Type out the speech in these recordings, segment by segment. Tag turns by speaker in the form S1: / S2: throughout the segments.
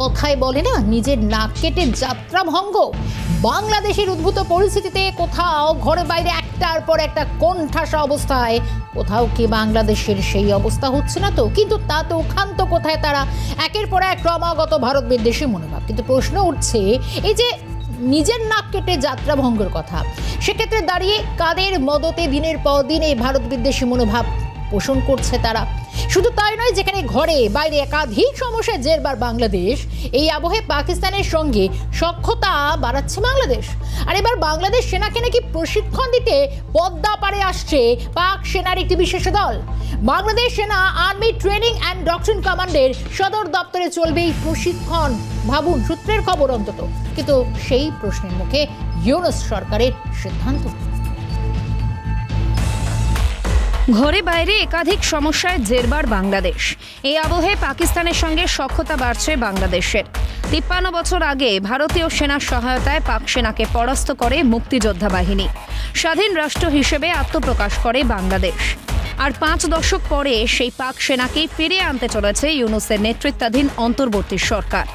S1: কথায় বলে না, নিজের নাক কেটে যাত্রা ভঙ্গ। বাংলাদেশের উদ্ভূত পরিস্থিতিতে কোথাও ঘরে বাইরে একটার পর একটা কোণঠাসা অবস্থায়, কোথাও কি বাংলাদেশের সেই অবস্থা হচ্ছে না তো? কিন্তু তা তো ক্ষান্ত কোথায় তারা একের পর এক ক্রমাগত ভারত বিদ্বেষী মনোভাব। কিন্তু প্রশ্ন উঠছে, এই যে নিজের নাক কেটে যাত্রা ভঙ্গের কথা, সেক্ষেত্রে দাঁড়িয়ে কাদের মদতে দিনের পর দিন এই ভারত বিদ্বেষী মনোভাব পোষণ করছে তারা? শুধু তাই নয়, যেখানে ঘরে বাইরে একাধিক সমস্যায় জেরবার বাংলাদেশ, এই আবহে পাকিস্তানের সঙ্গে সখ্যতা বাড়াচ্ছে বাংলাদেশ। আর এবার বাংলাদেশ সেনাকে নাকি প্রশিক্ষণ দিতে পদ্মা পাড়ে আসছে পাক সেনার একটি বিশেষ দল। বাংলাদেশ সেনা আর্মি ট্রেনিং অ্যান্ড ডক্ট্রিন কমান্ডের সদর দপ্তরে চলবে এই প্রশিক্ষণ। ভাবুন, সূত্রের খবর অন্তত। কিন্তু সেই প্রশ্নের মুখে ইউনূস সরকারের সিদ্ধান্ত।
S2: ঘরে বাইরে একাধিক সমস্যায় জেরবার বাংলাদেশ। এই আবহে পাকিস্তানের সঙ্গে সখ্যতা বাড়ছে বাংলাদেশের। ৫৩ বছর আগে ভারতীয় সেনার সহায়তায় পাক সেনাকে পরাস্ত করে মুক্তিযোদ্ধা বাহিনী। স্বাধীন রাষ্ট্র হিসেবে আত্মপ্রকাশ করে বাংলাদেশ। আর ৫ দশক পরে সেই পাক সেনাকেই ফিরিয়ে আনতে চলেছে ইউনূসের নেতৃত্বাধীন অন্তর্বর্তী সরকার।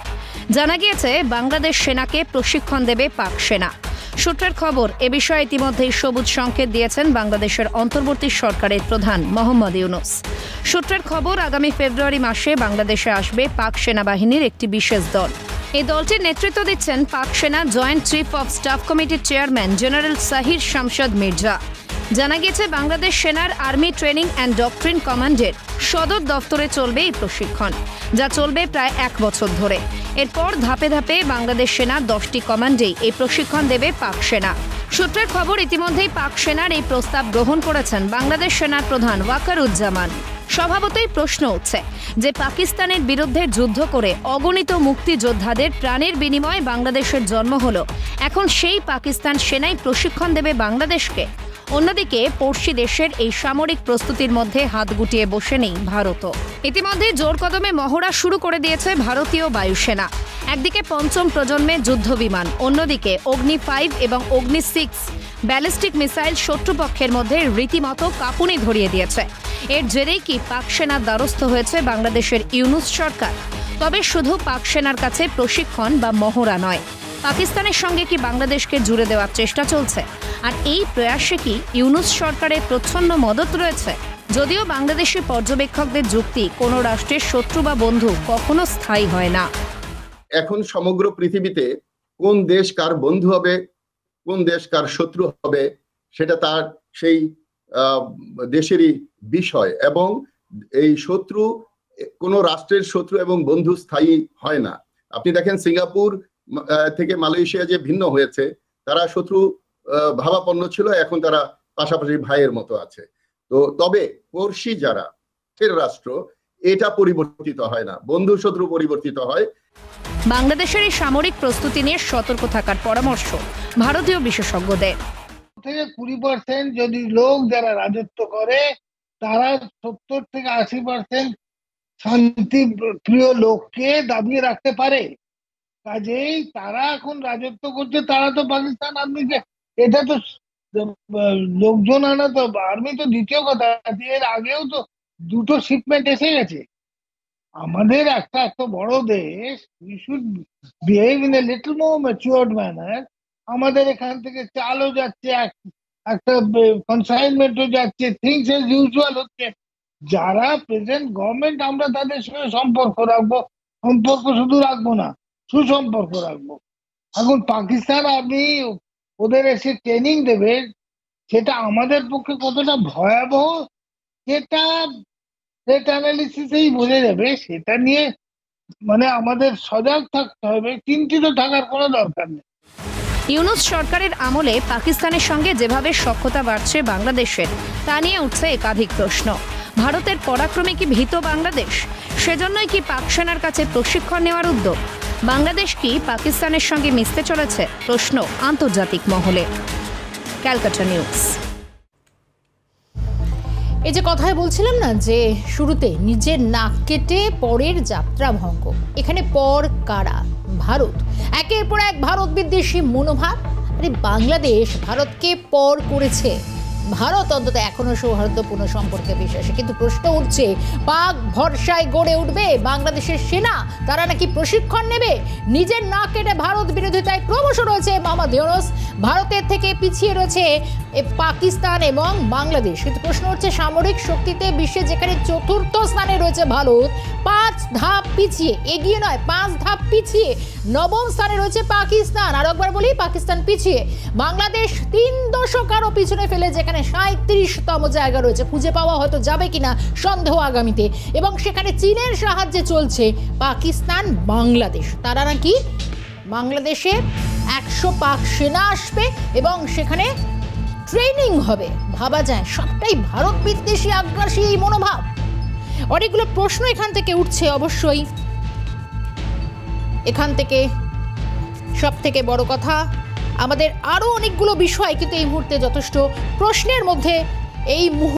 S2: জানা গিয়েছে, বাংলাদেশ সেনাকে প্রশিক্ষণ দেবে পাক সেনা। সূত্রের খবর, এ বিষয়ে ইতিমধ্যেই সবুজ সংকেত দিয়েছেন বাংলাদেশের অন্তর্বর্তী সরকারের প্রধান মোহাম্মদ ইউনূস। সূত্রের খবর, আগামী ফেব্রুয়ারি মাসে বাংলাদেশে আসবে পাক সেনাবাহিনীর একটি বিশেষ দল। এই দলটির নেতৃত্ব দিচ্ছেন পাক সেনা জয়েন্ট চিফ অব স্টাফ কমিটির চেয়ারম্যান জেনারেল সাহির শামশাদ মির্জা। জানা গেছে, বাংলাদেশ সেনার আর্মি ট্রেনিং অ্যান্ড ডক্ট্রিন কমান্ডের সদর দফতরে চলবে এই প্রশিক্ষণ, যা চলবে প্রায় 1 বছর ধরে। এরপর ধাপে ধাপে বাংলাদেশ সেনার 10টি কমান্ডেই এই প্রশিক্ষণ দেবে পাক সেনা। সূত্রের খবর, ইতিমধ্যেই পাক সেনার এই প্রস্তাব গ্রহণ করেছেন বাংলাদেশ সেনার প্রধান ওয়াকারুজ্জামান। স্বভাবতই প্রশ্ন উঠছে যে, পাকিস্তানের বিরুদ্ধে যুদ্ধ করে অগণিত মুক্তিযোদ্ধাদের প্রাণের বিনিময়ে বাংলাদেশের জন্ম হলো, এখন সেই পাকিস্তান সেনাই প্রশিক্ষণ দেবে বাংলাদেশকে। অন্যদিকে পড়শি দেশের এই সামরিক প্রস্তুতির মধ্যে হাত গুটিয়ে বসে নেই ভারতও। ইতিমধ্যে জোর কদমে মহড়া শুরু করে দিয়েছে ভারতীয় বায়ুসেনা। একদিকে ৫ম প্রজন্মের যুদ্ধ বিমান, অন্যদিকে অগ্নি 5 এবং অগ্নি 6 ব্যালিস্টিক মিসাইল শত্রুপক্ষের মধ্যে রীতিমতো কাঁপুনি ধরিয়ে দিয়েছে। এর জেরেই কি পাক সেনার দ্বারস্থ হয়েছে বাংলাদেশের ইউনূস সরকার? তবে শুধু পাক সেনার কাছে প্রশিক্ষণ বা মহড়া নয়, পাকিস্তানের সঙ্গে কি বাংলাদেশকে জুড়ে দেওয়ার চেষ্টা চলছে? আর এই প্রয়াসে কি ইউনূস সরকারের প্রচ্ছন্ন মদত রয়েছে? যদিও বাংলাদেশি পর্যবেক্ষকদের যুক্তি, কোনো রাষ্ট্রের শত্রু বা বন্ধু কখনো স্থায়ী হয় না।
S3: এখন সমগ্র পৃথিবীতে কোন দেশ কার বন্ধু হবে, কোন দেশ কার শত্রু হবে, সেটা তার সেই দেশেরই বিষয়। এবং এই শত্রু, কোন রাষ্ট্রের শত্রু এবং বন্ধু স্থায়ী হয় না। আপনি দেখেন, সিঙ্গাপুর থেকে মালয়েশিয়া যে ভিন্ন হয়েছে, তারা শত্রু ভাবাপন্ন ছিল, এখন তারা পাশাপাশি ভাইয়ের মতো আছে। তো তবে পড়শি যারা রাষ্ট্র, এটা পরিবর্তিত হয় না, বন্ধু শত্রু পরিবর্তিত হয়।
S2: বাংলাদেশের এই সামরিক প্রস্তুতি নিয়ে সতর্ক থাকার পরামর্শ ভারতীয় বিশেষজ্ঞদের।
S4: থেকে 20% যদি লোক যারা রাজত্ব করে, তারা 70 থেকে 80% শান্তি প্রিয় লোককে দাবিয়ে রাখতে পারে। কাজেই তারা এখন রাজত্ব করছে, তারা তো পাকিস্তান আর্মিকে, এটা তো লোকজন আনা, তো আর্মি তো দ্বিতীয় কথা। এর আগেও তো 2টো শিপমেন্ট এসে গেছে। আমাদের একটা এত বড় দেশ, we should behave in a little more matured manner. আমাদের এখান থেকে চালও যাচ্ছে, একটা কনসাইনমেন্টও যাচ্ছে, থিংস এজ ইউজুয়াল হচ্ছে। যারা প্রেজেন্ট গভর্নমেন্ট, আমরা তাদের সঙ্গে সম্পর্ক রাখবো, সম্পর্ক শুধু রাখবো না, সুসম্পর্ক রাখবো। এখন পাকিস্তান আর্মি ওদের এসে ট্রেনিং দেবে, সেটা আমাদের পক্ষে কতটা ভয়াবহ সেটা সেট অ্যানালিসিসেই বোঝা যাবে। সেটা নিয়ে মানে আমাদের সজাগ থাকতে হবে, চিন্তিত থাকার কোনো দরকার নেই।
S2: ইউনূস সরকারের আমলে পাকিস্তানের সঙ্গে যেভাবে সখ্যতা বাড়ছে বাংলাদেশের, তা নিয়ে উঠছে একাধিক প্রশ্ন। ভারতের পরাক্রমে কি ভীত বাংলাদেশ? সেজন্যই কি পাক সেনার কাছে প্রশিক্ষণ নেওয়ার উদ্যোগ? বাংলাদেশ কি পাকিস্তানের সঙ্গে মিশতে চলেছে? প্রশ্ন আন্তর্জাতিক মহলে। ক্যালকাটা নিউজ।
S1: এই যে কথায় বলছিলাম না, যে শুরুতে নিজের নাক কেটে পরের যাত্রা ভঙ্গ, এখানে পর কারা? ভারত। একের পর এক ভারত বিদ্বেষী মনোভাব। আরে বাংলাদেশ ভারতকে পর করেছে, ভারত অন্তত এখনো সৌহার্দ্যপূর্ণ সম্পর্কে বিশ্বাসী। কিন্তু প্রশ্ন উঠছে, পাক ভরসায় গড়ে উঠবে বাংলাদেশের সেনা? তারা নাকি প্রশিক্ষণ নেবে? নিজের নাক কেটে ভারত বিরোধিতায় ক্রমশ রয়েছে মোহাম্মদ ইউনূস। ভারতের থেকে পিছিয়ে রয়েছে পাকিস্তান এবং বাংলাদেশ। কিন্তু প্রশ্ন হচ্ছে, সামরিক শক্তিতে বিশ্বে যেখানে চতুর্থ স্থানে রয়েছে ভারত, 5 ধাপ পিছিয়ে, এগিয়ে নয় 5 ধাপ পিছিয়ে নবম স্থানে রয়েছে পাকিস্তান। আর একবার বলি, পাকিস্তান পিছিয়ে। বাংলাদেশ 3 দশক আরও পিছনে ফেলে যেখানে 37তম জায়গা রয়েছে। খুঁজে পাওয়া হয়তো যাবে কিনা সন্দেহ আগামীতে। এবং সেখানে চীনের সাহায্যে চলছে পাকিস্তান বাংলাদেশ। তারা নাকি বাংলাদেশে 100 পাক সেনা আসবে এবং সেখানে ট্রেনিং হবে। ভাবা যায়, সবটাই ভারত বিদ্বেষী, আগ্রাসী এই মনোভাব। অনেকগুলো প্রশ্ন এখান থেকে উঠছে। অবশ্যই এখান থেকে সব থেকে বড় কথা, আমাদের আরও অনেকগুলো বিষয় কিন্তু এই মুহূর্তে যথেষ্ট প্রশ্নের মধ্যে এই মুহূর্তে